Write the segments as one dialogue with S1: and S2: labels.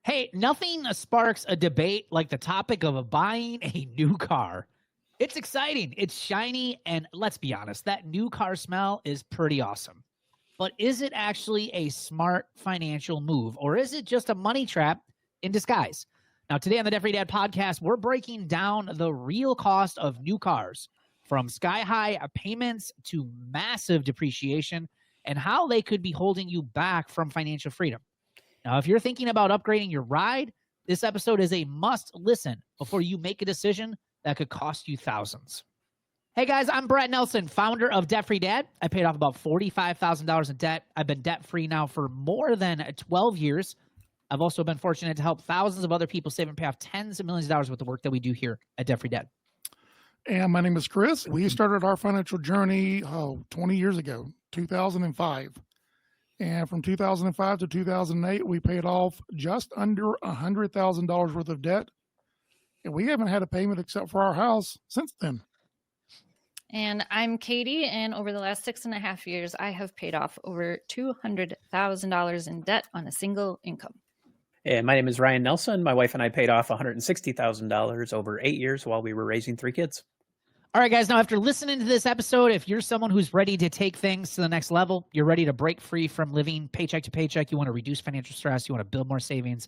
S1: Hey, nothing sparks a debate like the topic of buying a new car. It's exciting, it's shiny, and let's be honest, that new car smell is pretty awesome. But is it actually a smart financial move, or is it just a money trap in disguise? Now, today on the Debt Free Dad podcast, we're breaking down the real cost of new cars, from sky-high payments to massive depreciation, and how they could be holding you back from financial freedom. Now, if you're thinking about upgrading your ride, this episode is a must listen before you make a decision that could cost you thousands. Hey guys, I'm Brett Nelson, founder of Debt Free Dad. I paid off about $45,000 in debt. I've been debt free now for more than 12 years. I've also been fortunate to help thousands of other people save and pay off tens of millions of dollars with the work that we do here at Debt Free Dad.
S2: And my name is Chris. We started our financial journey 20 years ago, 2005. And from 2005 to 2008, we paid off just under $100,000 worth of debt. And we haven't had a payment except for our house since then.
S3: And I'm Katie, and over the last 6.5 years, I have paid off over $200,000 in debt on a single income.
S4: And my name is Ryan Nelson. My wife and I paid off $160,000 over 8 years while we were raising 3 kids.
S1: All right, guys, now after listening to this episode, if you're someone who's ready to take things to the next level, you're ready to break free from living paycheck to paycheck, you want to reduce financial stress, you want to build more savings,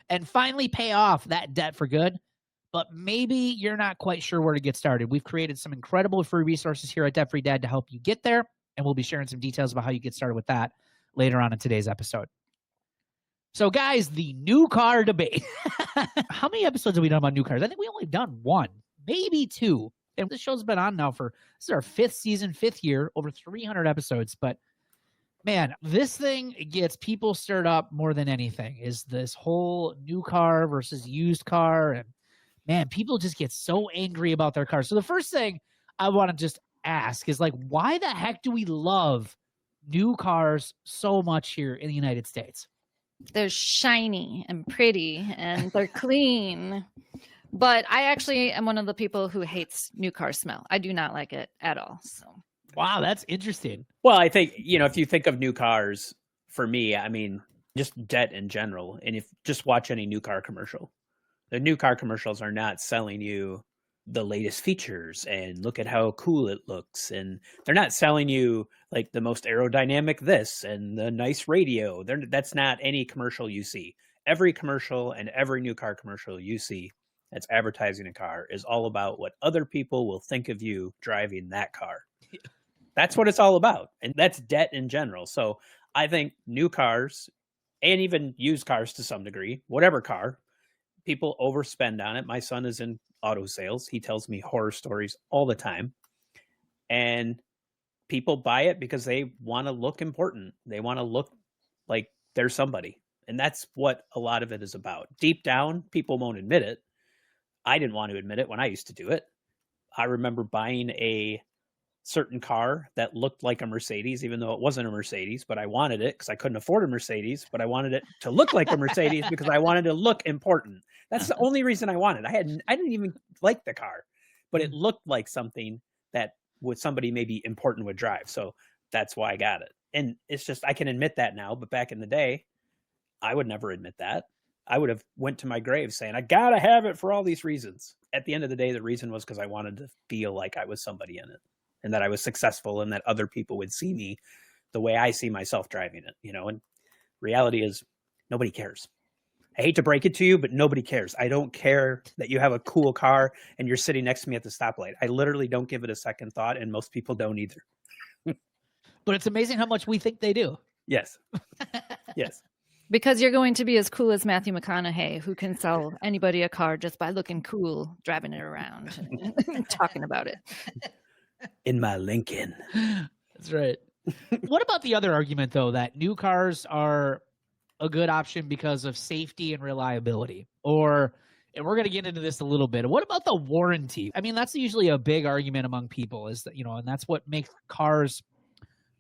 S1: and finally pay off that debt for good, but maybe you're not quite sure where to get started. We've created some incredible free resources here at Debt Free Dad to help you get there, and we'll be sharing some details about how you get started with that later on in today's episode. So, guys, the new car debate. How many episodes have we done about new cars? I think we only done 1, maybe 2. And this show's been on now this is our 5th season, 5th year, over 300 episodes. But man, this thing gets people stirred up more than anything, is this whole new car versus used car. And man, people just get so angry about their cars. So the first thing I want to just ask is, like, why the heck do we love new cars so much here in the United States?
S3: They're shiny and pretty and they're clean. But I actually am one of the people who hates new car smell. I do not like it at all. So,
S1: wow, that's interesting.
S4: Well, I think, if you think of new cars, for me, I mean, just debt in general. And if just watch any new car commercial, the new car commercials are not selling you the latest features and look at how cool it looks. And they're not selling you like the most aerodynamic this and the nice radio. That's not any commercial you see. Every commercial and every new car commercial you see that's advertising a car is all about what other people will think of you driving that car. That's what it's all about. And that's debt in general. So I think new cars and even used cars to some degree, whatever car, people overspend on it. My son is in auto sales. He tells me horror stories all the time. And people buy it because they want to look important. They want to look like they're somebody. And that's what a lot of it is about. Deep down, people won't admit it. I didn't want to admit it when I used to do it. I remember buying a certain car that looked like a Mercedes, even though it wasn't a Mercedes, but I wanted it because I couldn't afford a Mercedes, but I wanted it to look like a Mercedes because I wanted to look important. That's the only reason I wanted. I didn't even like the car, but it looked like something that somebody maybe important would drive. So that's why I got it. And it's just, I can admit that now, but back in the day, I would never admit that. I would have went to my grave saying, I got to have it for all these reasons. At the end of the day, the reason was because I wanted to feel like I was somebody in it and that I was successful and that other people would see me the way I see myself driving it, and reality is nobody cares. I hate to break it to you, but nobody cares. I don't care that you have a cool car and you're sitting next to me at the stoplight. I literally don't give it a second thought, and most people don't either.
S1: But it's amazing how much we think they do.
S4: Yes. Yes.
S3: because you're going to be as cool as Matthew McConaughey, who can sell anybody a car just by looking cool, driving it around, and talking about it.
S4: In my Lincoln.
S1: That's right. What about the other argument, though, that new cars are a good option because of safety and reliability? Or, and we're going to get into this a little bit, what about the warranty? I mean, that's usually a big argument among people, is that, and that's what makes cars,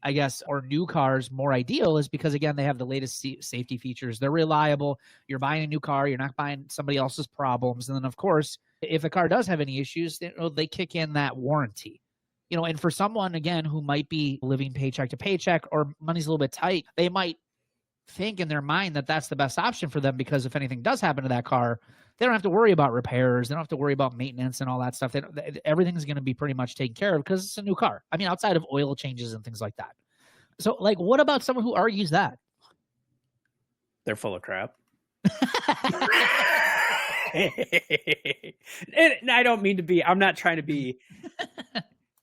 S1: I guess, or new cars more ideal, is because, again, they have the latest safety features. They're reliable. You're buying a new car. You're not buying somebody else's problems. And then, of course, if a car does have any issues, they kick in that warranty. And for someone, again, who might be living paycheck to paycheck or money's a little bit tight, they might think in their mind that that's the best option for them, because if anything does happen to that car, they don't have to worry about repairs. They don't have to worry about maintenance and all that stuff. Everything's going to be pretty much taken care of because it's a new car. I mean, outside of oil changes and things like that. So, like, what about someone who argues that?
S4: They're full of crap. And I don't mean to be, I'm not trying to be.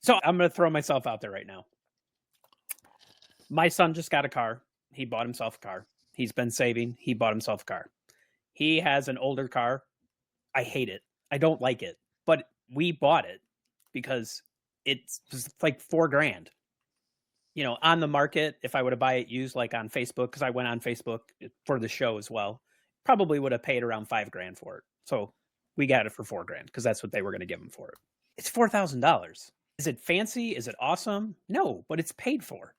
S4: So I'm going to throw myself out there right now. My son just got a car. He bought himself a car. He's been saving. He bought himself a car. He has an older car. I hate it. I don't like it. But we bought it because it's like $4,000. You know, on the market, if I were to buy it used, like on Facebook, because I went on Facebook for the show as well, probably would have paid around $5,000 for it. So we got it for $4,000 because that's what they were going to give him for it. It's $4,000. Is it fancy? Is it awesome? No, but it's paid for.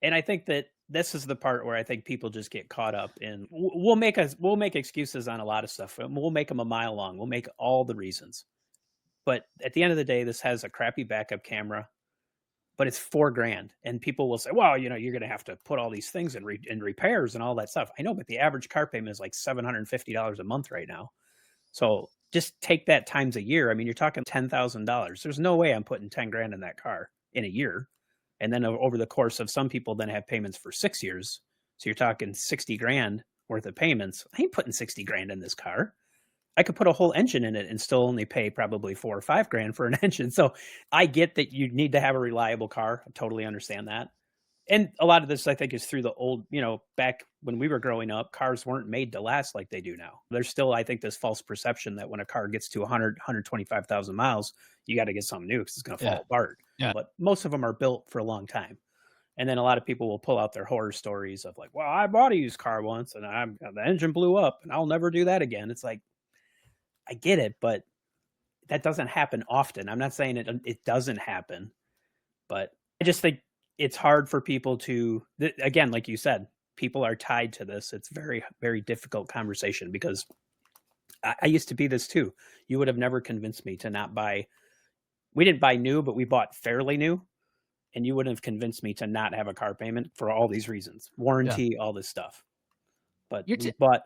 S4: And I think that this is the part where I think people just get caught up in. We'll make excuses on a lot of stuff. We'll make them a mile long. We'll make all the reasons. But at the end of the day, this has a crappy backup camera. But it's $4,000, and people will say, "Well, you know, you're going to have to put all these things in repairs and all that stuff." I know, but the average car payment is like $750 a month right now. So just take that times a year. I mean, you're talking $10,000. There's no way I'm putting $10,000 in that car in a year, and then over the course of some people, then have payments for 6 years. So you're talking $60,000 worth of payments. I ain't putting $60,000 in this car. I could put a whole engine in it and still only pay probably $4,000 or $5,000 for an engine. So I get that you need to have a reliable car. I totally understand that. And a lot of this, I think, is through the old, you know, back when we were growing up, cars weren't made to last like they do now. There's still, I think, this false perception that when a car gets to 125,000 miles, you got to get something new because it's going to fall apart.
S1: Yeah.
S4: But most of them are built for a long time. And then a lot of people will pull out their horror stories of like, well, I bought a used car once and the engine blew up and I'll never do that again. It's like, I get it, but that doesn't happen often. I'm not saying it doesn't happen, but I just think it's hard for people to, again, like you said, people are tied to this. It's very, very difficult conversation because I used to be this too. You would have never convinced me to not buy. We didn't buy new, but we bought fairly new. And you wouldn't have convinced me to not have a car payment for all these reasons, warranty, all this stuff. But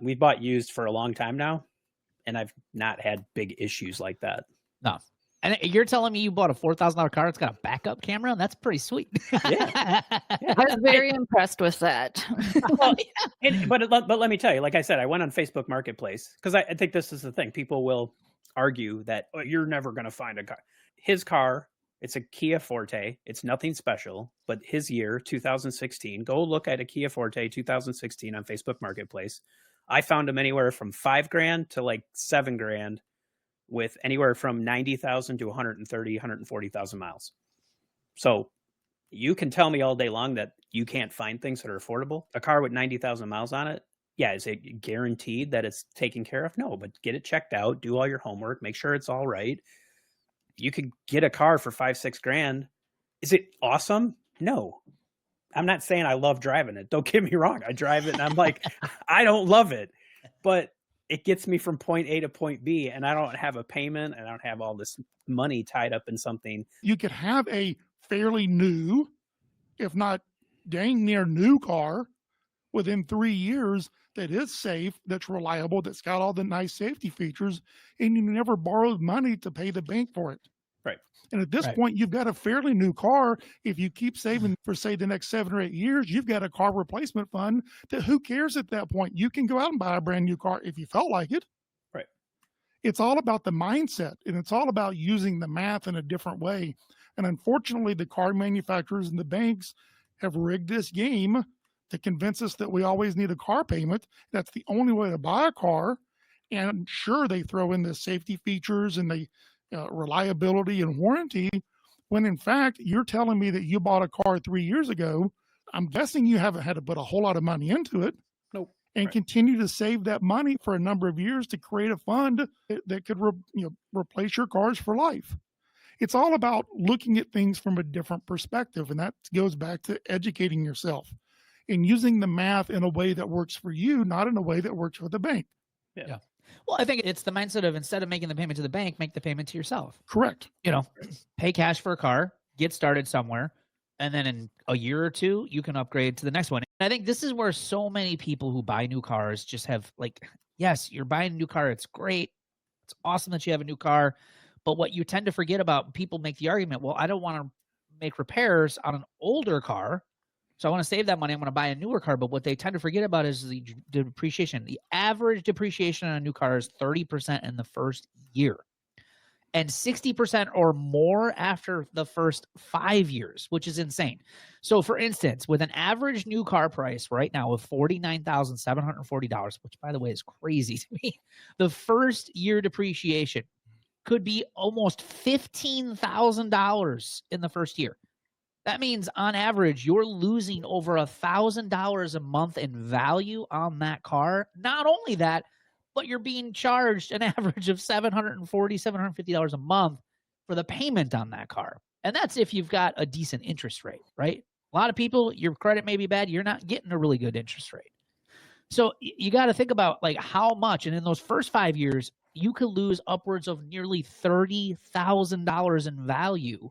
S4: we bought used for a long time now. And I've not had big issues like that.
S1: No. And you're telling me you bought a $4,000 car? It's got a backup camera? That's pretty sweet.
S3: Yeah. I was very impressed with that.
S4: Well, but let me tell you, like I said, I went on Facebook Marketplace because I think this is the thing. People will argue that you're never going to find a car. His car, it's a Kia Forte. It's nothing special, but his year, 2016, go look at a Kia Forte 2016 on Facebook Marketplace. I found them anywhere from $5,000 to like $7,000 with anywhere from 90,000 to 130, 140,000 miles. So you can tell me all day long that you can't find things that are affordable. A car with 90,000 miles on it. Yeah. Is it guaranteed that it's taken care of? No, but get it checked out, do all your homework, make sure it's all right. You could get a car for $5,000-6,000. Is it awesome? No. I'm not saying I love driving it. Don't get me wrong. I drive it and I'm like, I don't love it, but it gets me from point A to point B and I don't have a payment and I don't have all this money tied up in something.
S2: You could have a fairly new, if not dang near new car within 3 years that is safe, that's reliable, that's got all the nice safety features, and you never borrowed money to pay the bank for it.
S4: Right.
S2: And at this point, you've got a fairly new car. If you keep saving for, say, the next 7 or 8 years, you've got a car replacement fund that who cares at that point? You can go out and buy a brand new car if you felt like it.
S4: Right.
S2: It's all about the mindset, and it's all about using the math in a different way. And unfortunately, the car manufacturers and the banks have rigged this game to convince us that we always need a car payment. That's the only way to buy a car. And sure, they throw in the safety features and the reliability and warranty, when in fact, you're telling me that you bought a car 3 years ago. I'm guessing you haven't had to put a whole lot of money into it.
S4: Nope.
S2: And continue to save that money for a number of years to create a fund that could replace your cars for life. It's all about looking at things from a different perspective. And that goes back to educating yourself and using the math in a way that works for you, not in a way that works for the bank.
S1: Yeah. Well, I think it's the mindset of instead of making the payment to the bank, make the payment to yourself.
S2: Correct.
S1: You know, pay cash for a car, get started somewhere, And then in a year or two, you can upgrade to the next one. And I think this is where so many people who buy new cars just have like, yes, you're buying a new car. It's great. It's awesome that you have a new car. But what you tend to forget about, people make the argument, well, I don't want to make repairs on an older car, so I want to save that money. I'm going to buy a newer car. But what they tend to forget about is the depreciation. The average depreciation on a new car is 30% in the first year and 60% or more after the first 5 years, which is insane. So for instance, with an average new car price right now of $49,740, which by the way is crazy to me, the first year depreciation could be almost $15,000 in the first year. That means on average, you're losing over $1,000 a month in value on that car. Not only that, but you're being charged an average of $740, $750 a month for the payment on that car. And that's if you've got a decent interest rate, right? A lot of people, your credit may be bad. You're not getting a really good interest rate. So you got to think about like how much. And in those first 5 years, you could lose upwards of nearly $30,000 in value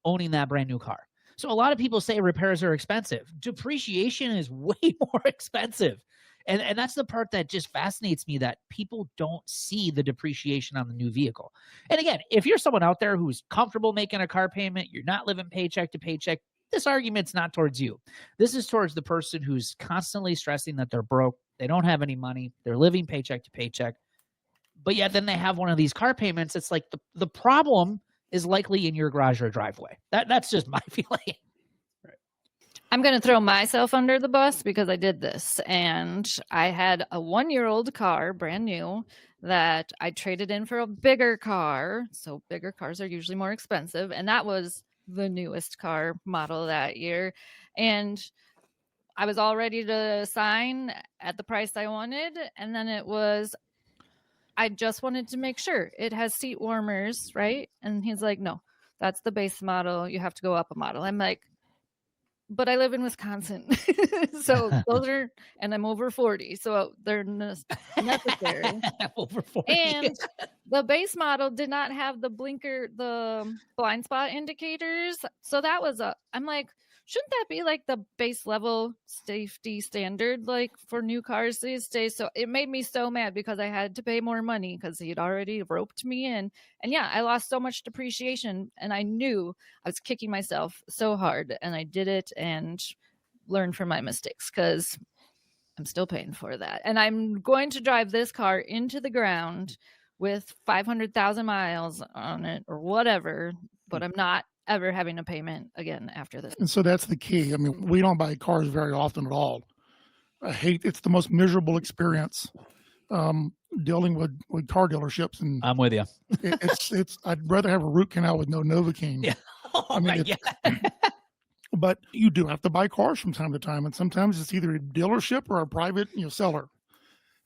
S1: owning that brand new car. So a lot of people say repairs are expensive. Depreciation is way more expensive. And that's the part that just fascinates me, that people don't see the depreciation on the new vehicle. And again, if you're someone out there who's comfortable making a car payment, you're not living paycheck to paycheck, this argument's not towards you. This is towards the person who's constantly stressing that they're broke, they don't have any money, they're living paycheck to paycheck, but yet then they have one of these car payments. It's like the problem is likely in your garage or driveway. That's just my feeling.
S3: I'm going to throw myself under the bus because I did this, and I had a 1-year-old car, brand new, that I traded in for a bigger car. So bigger cars are usually more expensive. And that was the newest car model that year. And I was all ready to sign at the price I wanted. And then I just wanted to make sure it has seat warmers, right? And he's like, no, that's the base model. You have to go up a model. I'm like, but I live in Wisconsin. So those are, and I'm over 40. So they're necessary.
S1: Over 40.
S3: And the base model did not have the blind spot indicators. So that was I'm like, shouldn't that be like the base level safety standard, like for new cars these days? So it made me so mad because I had to pay more money because he'd already roped me in. And yeah, I lost so much depreciation, and I knew I was kicking myself so hard, and I did it and learned from my mistakes because I'm still paying for that. And I'm going to drive this car into the ground with 500,000 miles on it or whatever, but I'm not ever having a payment again after this.
S2: And so that's the key. I mean, we don't buy cars very often at all. It's the most miserable experience dealing with car dealerships. And
S1: I'm with you.
S2: I'd rather have a root canal with no Novocaine.
S1: Yeah. Oh, I mean,
S2: but you do have to buy cars from time to time. And sometimes it's either a dealership or a private seller.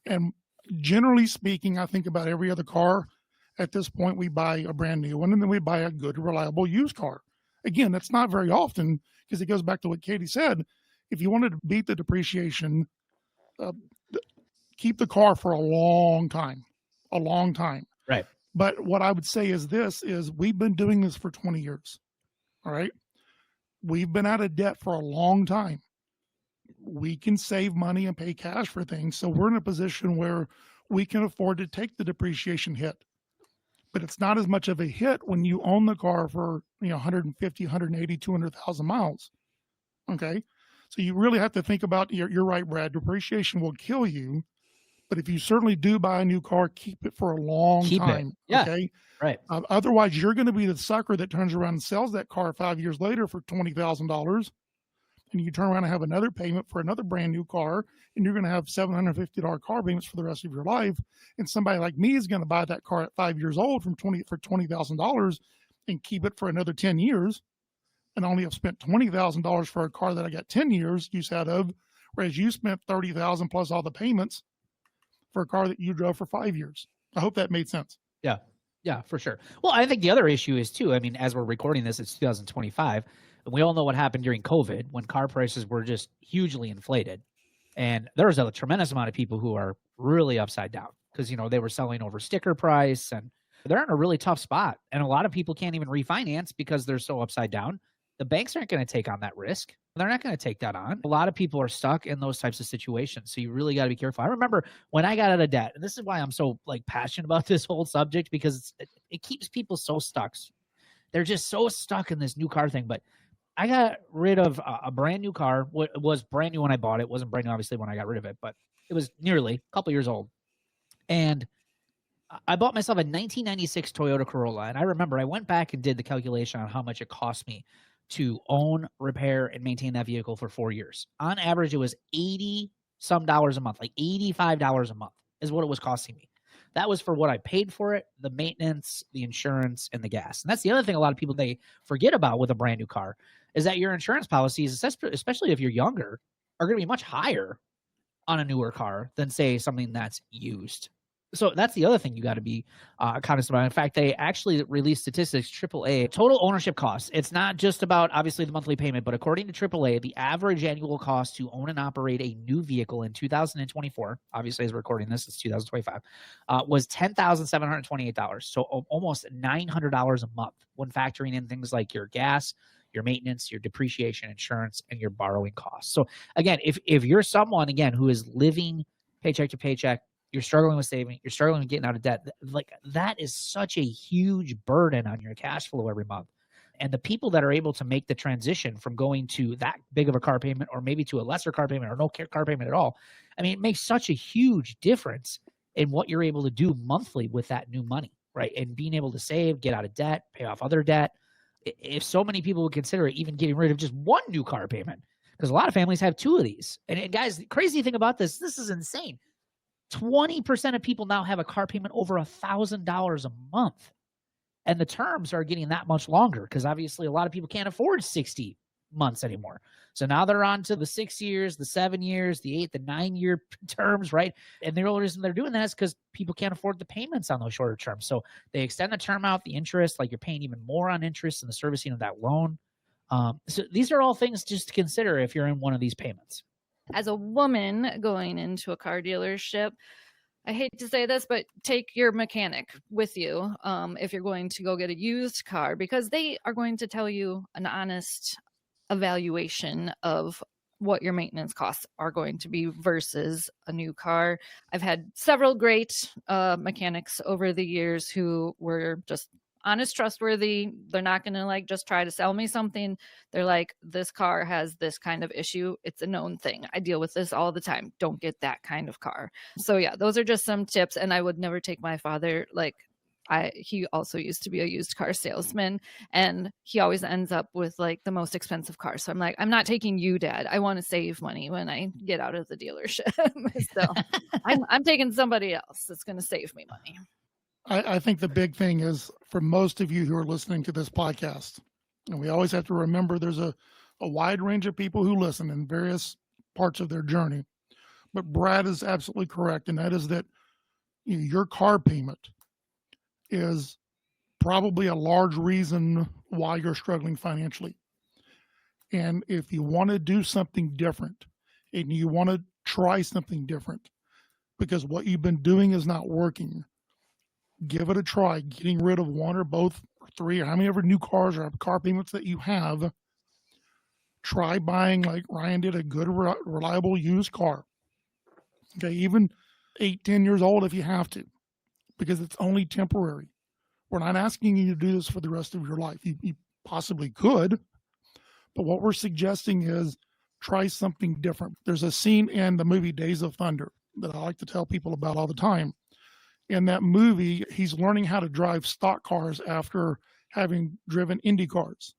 S2: And generally speaking, I think about every other car. At this point, we buy a brand new one, and then we buy a good, reliable used car. Again, that's not very often, because it goes back to what Katie said. If you wanted to beat the depreciation, keep the car for a long time.
S1: Right.
S2: But what I would say is we've been doing this for 20 years. All right. We've been out of debt for a long time. We can save money and pay cash for things. So we're in a position where we can afford to take the depreciation hit. But it's not as much of a hit when you own the car for 150, 180, 200,000 miles. Okay. So you really have to think about, you're right, Brad, depreciation will kill you. But if you certainly do buy a new car, keep it for a long time.
S1: Yeah.
S2: Okay.
S1: Right.
S2: Otherwise, you're going to be the sucker that turns around and sells that car 5 years later for $20,000. And you turn around and have another payment for another brand new car, and you're going to have $750 car payments for the rest of your life. And somebody like me is going to buy that car at 5 years old for $20,000 and keep it for another 10 years, and only have spent $20,000 for a car that I got 10 years use out of, whereas you spent $30,000 plus all the payments for a car that you drove for 5 years. I hope that made sense.
S1: Yeah. Yeah, for sure. Well, I think the other issue is too, I mean, as we're recording this, it's 2025. And we all know what happened during COVID when car prices were just hugely inflated. And there was a tremendous amount of people who are really upside down because, they were selling over sticker price and they're in a really tough spot. And a lot of people can't even refinance because they're so upside down The banks aren't going to take on that risk. They're not going to take that on. A lot of people are stuck in those types of situations. So you really got to be careful. I remember when I got out of debt, and this is why I'm so like passionate about this whole subject, because it keeps people so stuck. They're just so stuck in this new car thing. But I got rid of a brand new car. What was brand new when I bought it. It wasn't brand new, obviously, when I got rid of it, but it was nearly a couple years old. And I bought myself a 1996 Toyota Corolla. And I remember I went back and did the calculation on how much it cost me to own, repair, and maintain that vehicle for 4 years. On average, it was $80 some a month, like $85 a month is what it was costing me. That was for what I paid for it, the maintenance, the insurance, and the gas. And that's the other thing a lot of people, they forget about with a brand new car, is that your insurance policies, especially if you're younger, are going to be much higher on a newer car than, say, something that's used. So that's the other thing you got to be cognizant about. In fact, they actually released statistics, AAA, total ownership costs. It's not just about, obviously, the monthly payment, but according to AAA, the average annual cost to own and operate a new vehicle in 2024, obviously as we're recording this, it's 2025, was $10,728. So almost $900 a month when factoring in things like your gas, your maintenance, your depreciation, insurance, and your borrowing costs. So again, if you're someone, again, who is living paycheck to paycheck, you're struggling with saving, you're struggling with getting out of debt, like that is such a huge burden on your cash flow every month. And the people that are able to make the transition from going to that big of a car payment, or maybe to a lesser car payment, or no car payment at all, I mean, it makes such a huge difference in what you're able to do monthly with that new money, right? And being able to save, get out of debt, pay off other debt. If so many people would consider even getting rid of just one new car payment, because a lot of families have two of these. And guys, the crazy thing about this is insane. 20% of people now have a car payment over $1,000 a month. And the terms are getting that much longer because obviously a lot of people can't afford 60 months anymore. So now they're on to the 6 years, the 7 years, the 8, the 9-year terms, right? And the only reason they're doing that is because people can't afford the payments on those shorter terms. So they extend the term out, the interest, like you're paying even more on interest in the servicing of that loan. So these are all things just to consider if you're in one of these payments.
S3: As a woman going into a car dealership, I hate to say this, but take your mechanic with you if you're going to go get a used car, because they are going to tell you an honest evaluation of what your maintenance costs are going to be versus a new car. I've had several great mechanics over the years who were just honest, trustworthy. They're not going to like just try to sell me something. They're like, this car has this kind of issue. It's a known thing. I deal with this all the time. Don't get that kind of car. So yeah, those are just some tips. And I would never take my father, he also used to be a used car salesman, and he always ends up with like the most expensive car. So I'm like, I'm not taking you, Dad. I want to save money when I get out of the dealership. So I'm taking somebody else that's going to save me money.
S2: I think the big thing is for most of you who are listening to this podcast, and we always have to remember there's a wide range of people who listen in various parts of their journey. But Brad is absolutely correct, and that is that your car payment is probably a large reason why you're struggling financially. And if you want to do something different and you want to try something different because what you've been doing is not working, give it a try. Getting rid of one or both or three or how many ever new cars or car payments that you have. Try buying, like Ryan did, a good, reliable used car. Okay, even 8-10 years old if you have to, because it's only temporary. We're not asking you to do this for the rest of your life. You possibly could, but what we're suggesting is try something different. There's a scene in the movie Days of Thunder that I like to tell people about all the time. In that movie, he's learning how to drive stock cars after having driven Indy cars.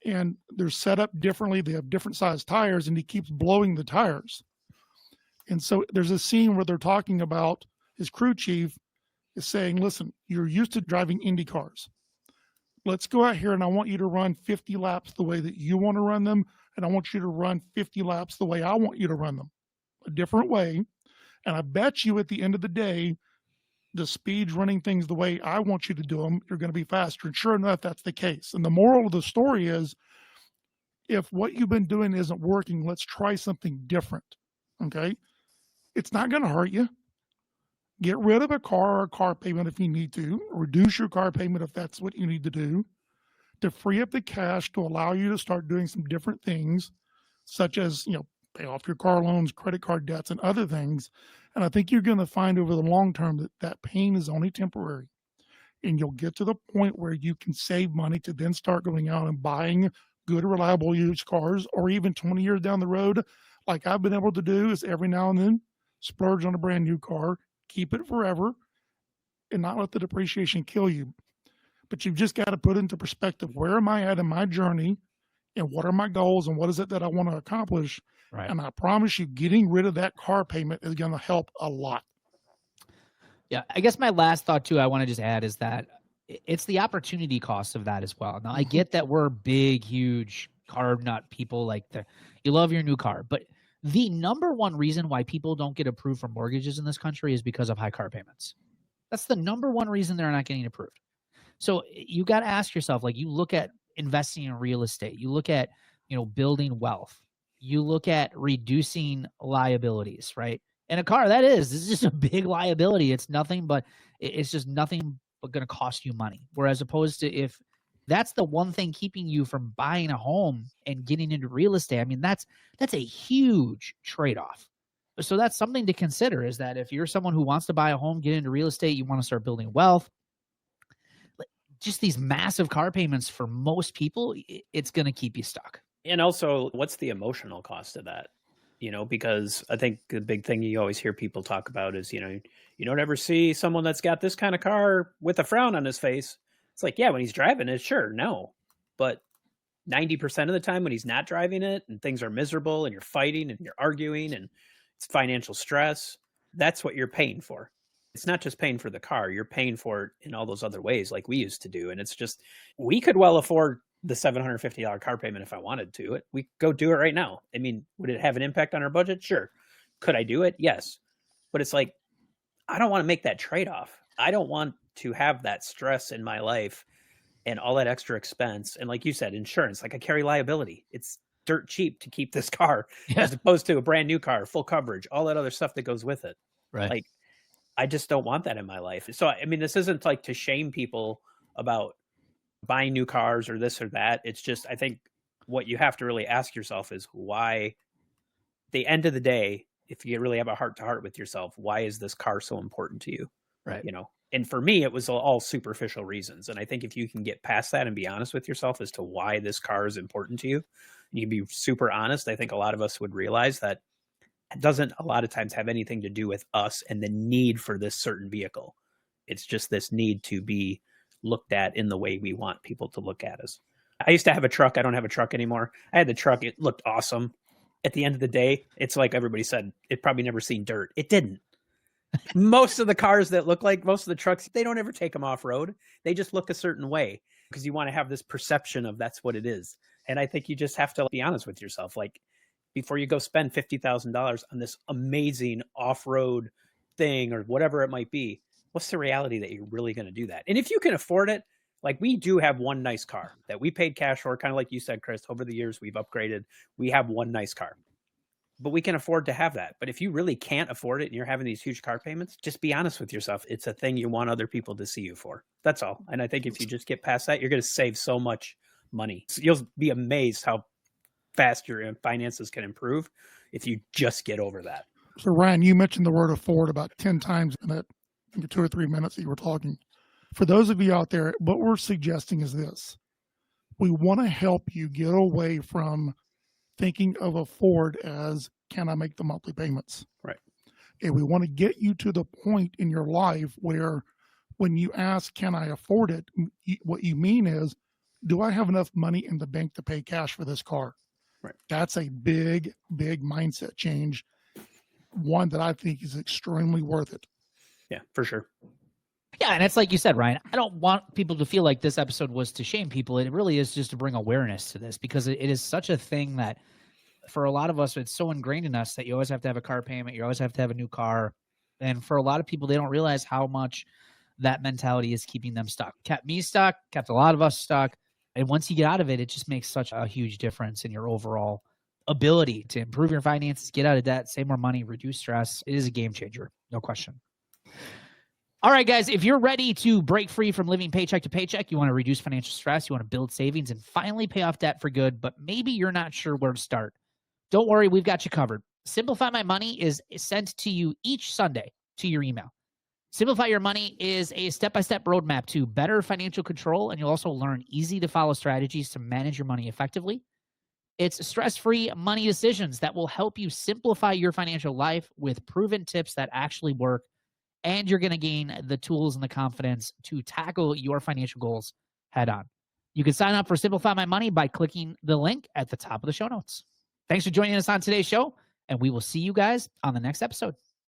S2: And they're set up differently. They have different sized tires, and he keeps blowing the tires. And so there's a scene where they're talking about his crew chief is saying, listen, you're used to driving Indy cars. Let's go out here, and I want you to run 50 laps the way that you want to run them, and I want you to run 50 laps the way I want you to run them, a different way. And I bet you at the end of the day, the speeds running things the way I want you to do them, you're going to be faster. And sure enough, that's the case. And the moral of the story is, if what you've been doing isn't working, let's try something different. Okay? It's not going to hurt you. Get rid of a car or a car payment if you need to. Reduce your car payment if that's what you need to do. to free up the cash to allow you to start doing some different things, such as, pay off your car loans, credit card debts, and other things. And I think you're going to find over the long term that that pain is only temporary. And you'll get to the point where you can save money to then start going out and buying good, reliable used cars, or even 20 years down the road, like I've been able to do, is every now and then splurge on a brand new car, keep it forever, and not let the depreciation kill you. But you've just got to put into perspective, where am I at in my journey, and what are my goals, and what is it that I want to accomplish?
S1: Right.
S2: And I promise you, getting rid of that car payment is going to help a lot.
S1: Yeah, I guess my last thought too, I want to just add, is that it's the opportunity cost of that as well. Now, I get that we're big, huge car nut people, you love your new car, but the number one reason why people don't get approved for mortgages in this country is because of high car payments. That's the number one reason they're not getting approved. So you got to ask yourself, you look at investing in real estate, you look at, building wealth, you look at reducing liabilities, right? And a car, this is just a big liability. It's nothing but going to cost you money. Whereas opposed to, if that's the one thing keeping you from buying a home and getting into real estate, I mean, that's a huge trade-off. So that's something to consider, is that if you're someone who wants to buy a home, get into real estate, you want to start building wealth, just these massive car payments for most people, it's going to keep you stuck.
S4: And also, what's the emotional cost of that? Because I think the big thing you always hear people talk about is, you don't ever see someone that's got this kind of car with a frown on his face. It's like, yeah, when he's driving it, sure, no. But 90% of the time when he's not driving it and things are miserable and you're fighting and you're arguing and it's financial stress, that's what you're paying for. It's not just paying for the car, you're paying for it in all those other ways like we used to do. And it's just, we could well afford the $750 car payment if I wanted to. We could go do it right now. I mean, would it have an impact on our budget? Sure. Could I do it? Yes. But it's like, I don't want to make that trade-off. I don't want to have that stress in my life and all that extra expense. And like you said, insurance, I carry liability. It's dirt cheap to keep this car as opposed to a brand new car, full coverage, all that other stuff that goes with it.
S1: Right.
S4: I just don't want that in my life. So, I mean, this isn't to shame people about buying new cars or this or that. It's just, I think what you have to really ask yourself is why, at the end of the day, if you really have a heart to heart with yourself, why is this car so important to you?
S1: Right.
S4: And for me, it was all superficial reasons. And I think if you can get past that and be honest with yourself as to why this car is important to you, you can be super honest. I think a lot of us would realize that it doesn't a lot of times have anything to do with us and the need for this certain vehicle. It's just this need to be looked at in the way we want people to look at us. I used to have a truck. I don't have a truck anymore. I had the truck. It looked awesome. At the end of the day, it's like everybody said, it probably never seen dirt. It didn't. Most of the cars that look like most of the trucks, they don't ever take them off road. They just look a certain way because you want to have this perception of that's what it is. And I think you just have to be honest with yourself. Before you go spend $50,000 on this amazing off-road thing or whatever it might be, what's the reality that you're really going to do that? And if you can afford it, we do have one nice car that we paid cash for, kind of like you said, Chris, over the years we've upgraded. We have one nice car, but we can afford to have that. But if you really can't afford it and you're having these huge car payments, just be honest with yourself. It's a thing you want other people to see you for. That's all. And I think if you just get past that, you're going to save so much money. You'll be amazed how fast your finances can improve if you just get over that.
S2: So Ryan, you mentioned the word afford about 10 times in that 2 or 3 minutes that you were talking. For those of you out there, what we're suggesting is this. We want to help you get away from thinking of afford as, can I make the monthly payments?
S4: Right.
S2: And we want to get you to the point in your life where when you ask, can I afford it? What you mean is, do I have enough money in the bank to pay cash for this car?
S4: Right.
S2: That's a big, big mindset change. One that I think is extremely worth it.
S4: Yeah, for sure.
S1: Yeah, and it's like you said, Ryan, I don't want people to feel like this episode was to shame people. It really is just to bring awareness to this, because it is such a thing that for a lot of us, it's so ingrained in us that you always have to have a car payment. You always have to have a new car. And for a lot of people, they don't realize how much that mentality is keeping them stuck. Kept me stuck, kept a lot of us stuck. And once you get out of it, it just makes such a huge difference in your overall ability to improve your finances, get out of debt, save more money, reduce stress. It is a game changer, no question. All right, guys, if you're ready to break free from living paycheck to paycheck, you want to reduce financial stress, you want to build savings and finally pay off debt for good, but maybe you're not sure where to start. Don't worry, we've got you covered. Simplify My Money is sent to you each Sunday to your email. Simplify Your Money is a step-by-step roadmap to better financial control, and you'll also learn easy-to-follow strategies to manage your money effectively. It's stress-free money decisions that will help you simplify your financial life with proven tips that actually work, and you're going to gain the tools and the confidence to tackle your financial goals head on. You can sign up for Simplify My Money by clicking the link at the top of the show notes. Thanks for joining us on today's show, and we will see you guys on the next episode.